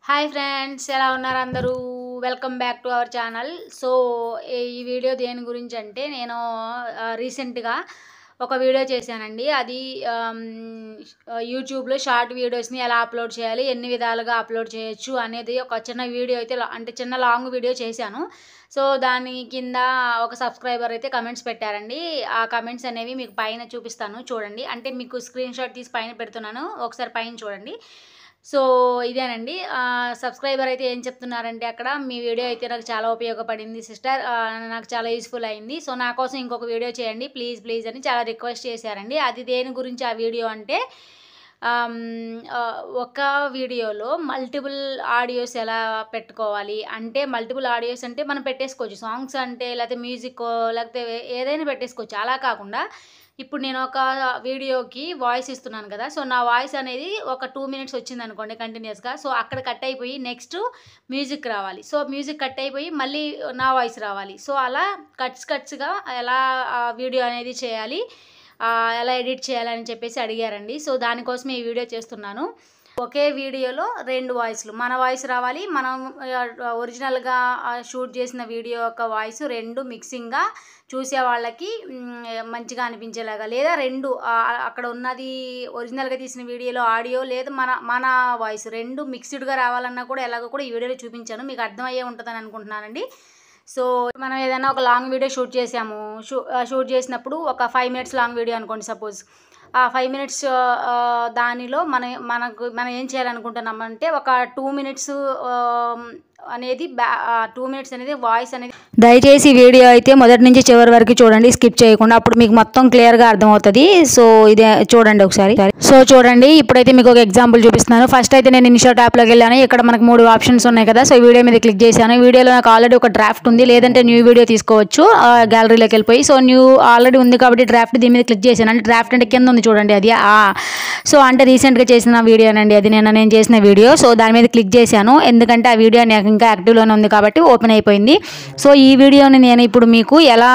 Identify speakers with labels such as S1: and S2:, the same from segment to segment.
S1: Hi friends, ఎలా ఉన్నారు అందరూ? Welcome back to our channel. So ఈ వీడియో దేని గురించి అంటే నేను రీసెంట్గా ఒక వీడియో చేశానండి. అది యూట్యూబ్లో షార్ట్ వీడియోస్ని ఎలా అప్లోడ్ చేయాలి, ఎన్ని విధాలుగా అప్లోడ్ చేయొచ్చు అనేది ఒక చిన్న వీడియో అయితే అంటే చిన్న లాంగ్ వీడియో చేశాను. సో దాని కింద ఒక సబ్స్క్రైబర్ అయితే కమెంట్స్ పెట్టారండి. ఆ కమెంట్స్ అనేవి మీకు పైన చూపిస్తాను, చూడండి. అంటే మీకు స్క్రీన్ షాట్ తీసి పైన పెడుతున్నాను, ఒకసారి పైన చూడండి. సో ఇదేనండి. సబ్స్క్రైబర్ అయితే ఏం చెప్తున్నారంటే, అక్కడ మీ వీడియో అయితే నాకు చాలా ఉపయోగపడింది సిస్టర్, నాకు చాలా యూస్ఫుల్ అయింది. సో నా కోసం ఇంకొక వీడియో చేయండి ప్లీజ్ ప్లీజ్ అని చాలా రిక్వెస్ట్ చేశారండి. అది దేని గురించి ఆ వీడియో అంటే, ఒక వీడియోలో మల్టిపుల్ ఆడియోస్ ఎలా పెట్టుకోవాలి అంటే, మల్టిపుల్ ఆడియోస్ అంటే మనం పెట్టేసుకోవచ్చు, సాంగ్స్ అంటే లేకపోతే మ్యూజిక్ లేకపోతే ఏదైనా పెట్టేసుకోవచ్చు. అలా కాకుండా ఇప్పుడు నేను ఒక వీడియోకి వాయిస్ ఇస్తున్నాను కదా, సో నా వాయిస్ అనేది ఒక 2 మినిట్స్ వచ్చింది అనుకోండి కంటిన్యూస్గా. సో అక్కడ కట్ అయిపోయి నెక్స్ట్ మ్యూజిక్ రావాలి. సో మ్యూజిక్ కట్ అయిపోయి మళ్ళీ నా వాయిస్ రావాలి. సో అలా కట్స్గా ఎలా వీడియో అనేది చేయాలి, ఎలా ఎడిట్ చేయాలని చెప్పేసి అడిగారండి. సో దానికోసం ఈ వీడియో చేస్తున్నాను. ఒకే వీడియోలో 2 వాయిస్లు, మన వాయిస్ రావాలి, మనం ఒరిజినల్గా షూట్ చేసిన వీడియో యొక్క వాయిస్ 2 మిక్సింగ్గా చూసే వాళ్ళకి మంచిగా అనిపించేలాగా, లేదా 2 అక్కడ ఉన్నది ఒరిజినల్గా తీసిన వీడియోలో ఆడియో లేదా మన వాయిస్ 2 మిక్స్డ్గా రావాలన్నా కూడా ఎలాగో కూడా ఈ వీడియోలో చూపించాను, మీకు అర్థమయ్యే ఉంటుందని అనుకుంటున్నానండి. సో మనం ఏదైనా ఒక లాంగ్ వీడియో షూట్ చేసాము, షూట్ చేసినప్పుడు ఒక 5 మినిట్స్ లాంగ్ వీడియో అనుకోండి సపోజ్. ఆ 5 మినిట్స్ దానిలో మనం ఏం చేయాలనుకుంటున్నామంటే, ఒక 2 మినిట్స్ అనేది 2 మినిట్స్ అనేది వాయిస్ అనేది. దయచేసి వీడియో అయితే మొదటి నుంచి చివరి వరకు చూడండి, స్కిప్ చేయకుండా, అప్పుడు మీకు మొత్తం క్లియర్గా అర్థమవుతుంది. సో ఇదే చూడండి ఒకసారి. సో చూడండి, ఇప్పుడైతే మీకు ఒక ఎగ్జాంపుల్ చూపిస్తున్నాను. ఫస్ట్ అయితే నేను ఇన్షాట్ యాప్లోకి వెళ్ళాను. ఇక్కడ మనకు 3 ఆప్షన్స్ ఉన్నాయి కదా. సో వీడియో మీద క్లిక్ చేశాను. వీడియోలో నాకు ఆల్రెడీ ఒక డ్రాఫ్ట్ ఉంది, లేదంటే న్యూ వీడియో తీసుకోవచ్చు గ్యాలరీలోకి వెళ్ళిపోయి. సో న్యూ ఆల్రెడీ ఉంది కాబట్టి డ్రాఫ్ట్, దీని మీద క్లిక్ చేశాను. అంటే డ్రాఫ్ట్ అంటే కింద ఉంది చూడండి, అది సో అంటే రీసెంట్గా చేసిన వీడియోనండి అది, నేను చేసిన వీడియో. సో దాని మీద క్లిక్ చేశాను, ఎందుకంటే ఆ వీడియో నాకు ఇంకా యాక్టివ్లోనే ఉంది కాబట్టి ఓపెన్ అయిపోయింది. సో ఈ వీడియోని నేను ఇప్పుడు మీకు ఎలా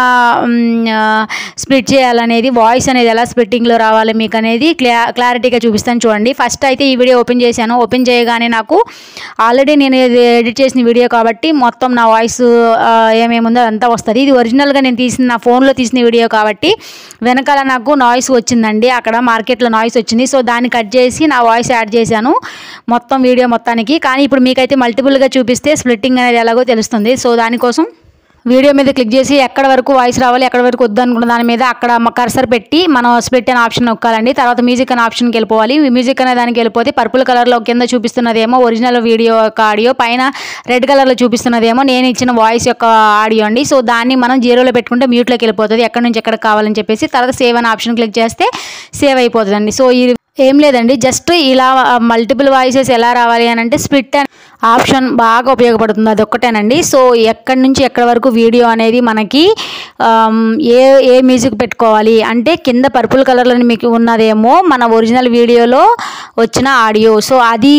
S1: స్ప్లిట్ చేయాలనేది, వాయిస్ అనేది ఎలా స్ప్లిట్టింగ్లో రావాలి మీకు అనేది క్లారిటీగా చూపిస్తాను చూడండి. ఫస్ట్ అయితే ఈ వీడియో ఓపెన్ చేశాను. ఓపెన్ చేయగానే నాకు ఆల్రెడీ నేను ఎడిట్ చేసిన వీడియో కాబట్టి మొత్తం నా వాయిస్ ఏమేముందో అదంతా వస్తుంది. ఇది ఒరిజినల్గా నేను తీసిన నా ఫోన్లో తీసిన వీడియో కాబట్టి వెనకాల నాకు నాయిస్ వచ్చిందండి, అక్కడ మార్కెట్లో నాయిస్ వచ్చింది. సో దాన్ని కట్ చేసి నా వాయిస్ యాడ్ చేశాను మొత్తం వీడియో మొత్తానికి. కానీ ఇప్పుడు మీకైతే మల్టిపుల్గా చూపిస్తే స్ప్లిట్టింగ్ అనేది ఎలాగో తెలుస్తుంది. సో దానికోసం వీడియో మీద క్లిక్ చేసి ఎక్కడ వరకు వాయిస్ రావాలి, ఎక్కడ వరకు వద్దు అనుకున్న దాని మీద అక్కడ కర్సర్ పెట్టి మనం స్ప్లిట్ అనే ఆప్షన్ నొక్కాలండి. తర్వాత మ్యూజిక్ అనే ఆప్షన్కి వెళ్ళిపోవాలి. మ్యూజిక్ అనే దానికి వెళ్ళిపోతే పర్పుల్ కలర్లో కింద చూపిస్తున్నదేమో ఒరిజినల్ వీడియో యొక్క ఆడియో, పైన రెడ్ కలర్లో చూపిస్తున్నదేమో నేను ఇచ్చిన వాయిస్ యొక్క ఆడియో అండి. సో దాన్ని మనం 0లో పెట్టుకుంటే మ్యూట్లోకి వెళ్ళిపోతుంది, ఎక్కడి నుంచి ఎక్కడికి కావాలని చెప్పేసి. తర్వాత సేవ్ అనే ఆప్షన్ క్లిక్ చేస్తే సేవ్ అయిపోతుందండి. సో ఈ ఏం లేదండి, జస్ట్ ఇలా మల్టిపుల్ వాయిసెస్ ఎలా రావాలి అని అంటే స్ప్లిట్ ఆప్షన్ బాగా ఉపయోగపడుతుంది, అది ఒక్కటేనండి. సో ఎక్కడి నుంచి ఎక్కడి వరకు వీడియో అనేది మనకి ఏ మ్యూజిక్ పెట్టుకోవాలి అంటే, కింద పర్పుల్ కలర్లో మీకు ఉన్నదేమో మన ఒరిజినల్ వీడియోలో వచ్చిన ఆడియో. సో అది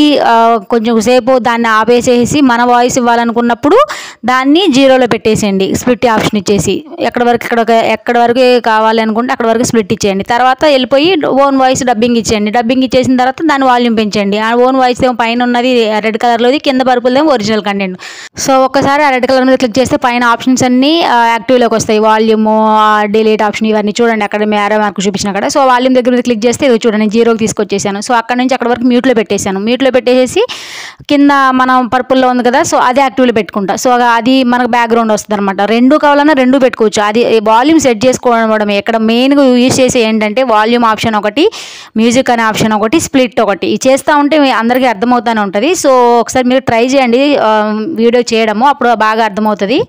S1: కొంచెం సేపు దాన్ని ఆపేసేసి మన వాయిస్ ఇవ్వాలనుకున్నప్పుడు దాన్ని 0లో పెట్టేసేయండి, స్ప్లిట్ ఆప్షన్ ఇచ్చేసి. ఎక్కడి వరకు కావాలి అనుకుంటే అక్కడ వరకు స్ప్లిట్ ఇచ్చేయండి. తర్వాత వెళ్ళిపోయి ఓన్ వాయిస్ డబ్బింగ్ ఇచ్చేయండి. డబ్బింగ్ ఇచ్చేసిన తర్వాత దాని వాల్యూమ్ పెంచండి. ఆ ఓన్ వాయిస్ ఏమో పైన ఉన్నది రెడ్ కలర్లోది, కింద పర్పుల్ ఏమో ఒరిజినల్ కంటెంట్. సో ఒక్కసారి ఆ రెడ్ కలర్ మీద క్లిక్ చేస్తే పైన ఆప్షన్స్ అన్నీ యాక్టివ్లోకి వస్తాయి, వాల్యూమ్, డిలీట్ ఆప్షన్, ఇవన్నీ చూడండి అక్కడ మీ ఆరో మార్క్ చూపించిన అక్కడ. సో వాల్యూమ్ దగ్గర మీద క్లిక్ చేస్తే ఇది చూడండి 0కి తీసుకొచ్చేసాను. సో అక్కడ నుంచి అక్కడ వరకు మ్యూట్లో పెట్టేశాను. మ్యూట్లో పెట్టేసి కింద మనం పర్పుల్లో ఉంది కదా, సో అది యాక్టివ్లో పెట్టుకుంటా. సో అది మనకు బ్యాక్గ్రౌండ్ వస్తుంది అనమాట. 2 కావాలన్నా 2 పెట్టుకోవచ్చు. అది వాల్యూమ్ సెట్ చేసుకోవడమే ఇక్కడ మెయిన్గా యూజ్ చేసే ఏంటంటే, వాల్యూమ్ ఆప్షన్ ఒకటి, మ్యూజిక్ అనే ఆప్షన్ ఒకటి, స్ప్లిట్ ఒకటి. చేస్తూ ఉంటే అందరికీ అర్థమవుతూనే ఉంటుంది. సో ఒకసారి మీరు ట్రై చేయండి వీడియో చేయడము, అప్పుడు బాగా అర్థమవుతుంది.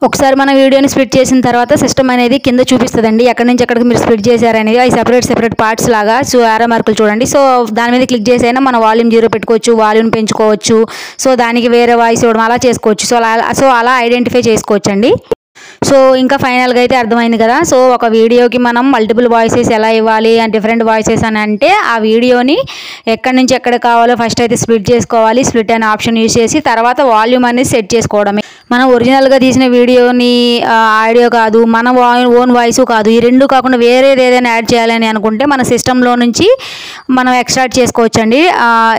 S1: ఒకసారి మన వీడియోని స్ప్లిట్ చేసిన తర్వాత సిస్టమ్ అనేది కింద చూపిస్తుందండి, ఎక్కడి నుంచి ఎక్కడికి మీరు స్ప్లిట్ చేశారనేది. అవి సెపరేట్ పార్ట్స్ లాగా. సో ఆరో మార్కులు చూడండి. సో దాని మీద క్లిక్ చేసైనా మన వాల్యూమ్ 0 పెట్టుకోవచ్చు, వాల్యూమ్ పెంచుకోవచ్చు. సో దానికి వేరే వాయిస్ ఇవ్వడం అలా చేసుకోవచ్చు. సో అలా ఐడెంటిఫై చేసుకోవచ్చండి. సో ఇంకా ఫైనల్గా అయితే అర్థమైంది కదా. సో ఒక వీడియోకి మనం మల్టిపుల్ వాయిసెస్ ఎలా ఇవ్వాలి, డిఫరెంట్ వాయిసెస్ అని అంటే, ఆ వీడియోని ఎక్కడి నుంచి ఎక్కడ కావాలో ఫస్ట్ అయితే స్ప్లిట్ చేసుకోవాలి. స్ప్లిట్ అనే ఆప్షన్ యూజ్ చేసి తర్వాత వాల్యూమ్ అనేది సెట్ చేసుకోవడమే. మనం ఒరిజినల్గా తీసిన వీడియోని ఆడియో కాదు, మన ఓన్ వాయిస్ కాదు, ఈ రెండు కాకుండా వేరేది ఏదైనా యాడ్ చేయాలని అనుకుంటే మన సిస్టంలో నుంచి మనం ఎక్స్ట్రాక్ట్ చేసుకోవచ్చండి.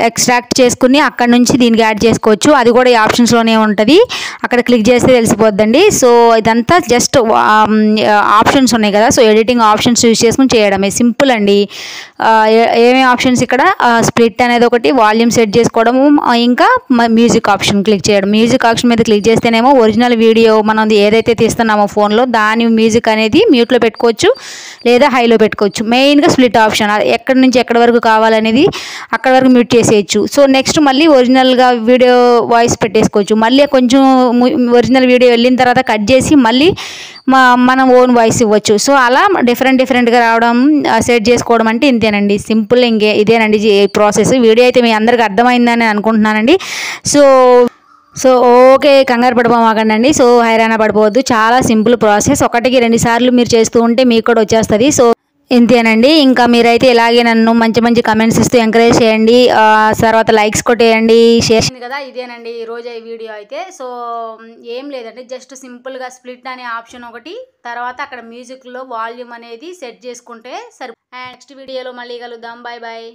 S1: ఎక్స్ట్రాక్ట్ చేసుకుని అక్కడ నుంచి దీనికి యాడ్ చేసుకోవచ్చు. అది కూడా ఈ ఆప్షన్స్లోనే ఉంటుంది, అక్కడ క్లిక్ చేస్తే తెలిసిపోద్దండి. సో ఇదంతా జస్ట్ ఆప్షన్స్ ఉన్నాయి కదా, సో ఎడిటింగ్ ఆప్షన్స్ యూజ్ చేసుకుని చేయడమే, సింపుల్ అండి. ఏమేమి ఆప్షన్స్ ఇక్కడ స్ప్లిట్ అనేది ఒకటి, వాల్యూమ్ సెట్ చేసుకోవడము, ఇంకా మ్యూజిక్ ఆప్షన్ క్లిక్ చేయడం. మ్యూజిక్ ఆప్షన్ మీద క్లిక్ చేస్తేనేమో ఒరిజినల్ వీడియో మనం ఏదైతే తీస్తున్నామో ఫోన్లో దాని మ్యూజిక్ అనేది మ్యూట్లో పెట్టుకోవచ్చు లేదా హైలో పెట్టుకోవచ్చు. మెయిన్గా స్ప్లిట్ ఆప్షన్, ఎక్కడి నుంచి ఎక్కడి వరకు కావాలనేది అక్కడ వరకు మ్యూట్ చేసేయచ్చు. సో నెక్స్ట్ మళ్ళీ ఒరిజినల్గా వీడియో వాయిస్ పెట్టేసుకోవచ్చు. మళ్ళీ కొంచెం ఒరిజినల్ వీడియో వెళ్ళిన తర్వాత కట్ చేసి మళ్ళీ మనం ఓన్ వాయిస్ ఇవ్వచ్చు. సో అలా డిఫరెంట్గా రావడం, సెట్ చేసుకోవడం అంటే ఇంతేనండి, సింపుల్. ఇదేనండి ప్రాసెస్. వీడియో అయితే మీ అందరికీ అర్థమైందని అనుకుంటున్నానండి. సో ఓకే, కంగారు పడిపోమాకండి. సో హైరాణ పడిపోవద్దు, చాలా సింపుల్ ప్రాసెస్. 1కి 2 సార్లు మీరు చేస్తూ ఉంటే మీకు కూడా వచ్చేస్తుంది. సో ఇంతేనండి. ఇంకా మీరైతే ఇలాగే నన్ను మంచి కమెంట్స్ ఇస్తూ ఎంకరేజ్ చేయండి, తర్వాత లైక్స్ కొట్టేయండి, షేర్ కదా. ఇదేనండి ఈరోజు ఈ వీడియో అయితే. సో ఏం లేదండి, జస్ట్ సింపుల్గా స్ప్లిట్ అనే ఆప్షన్ ఒకటి, తర్వాత అక్కడ మ్యూజిక్లో వాల్యూమ్ అనేది సెట్ చేసుకుంటే సరి. నెక్స్ట్ వీడియోలో మళ్ళీ కలుద్దాం. Bye bye.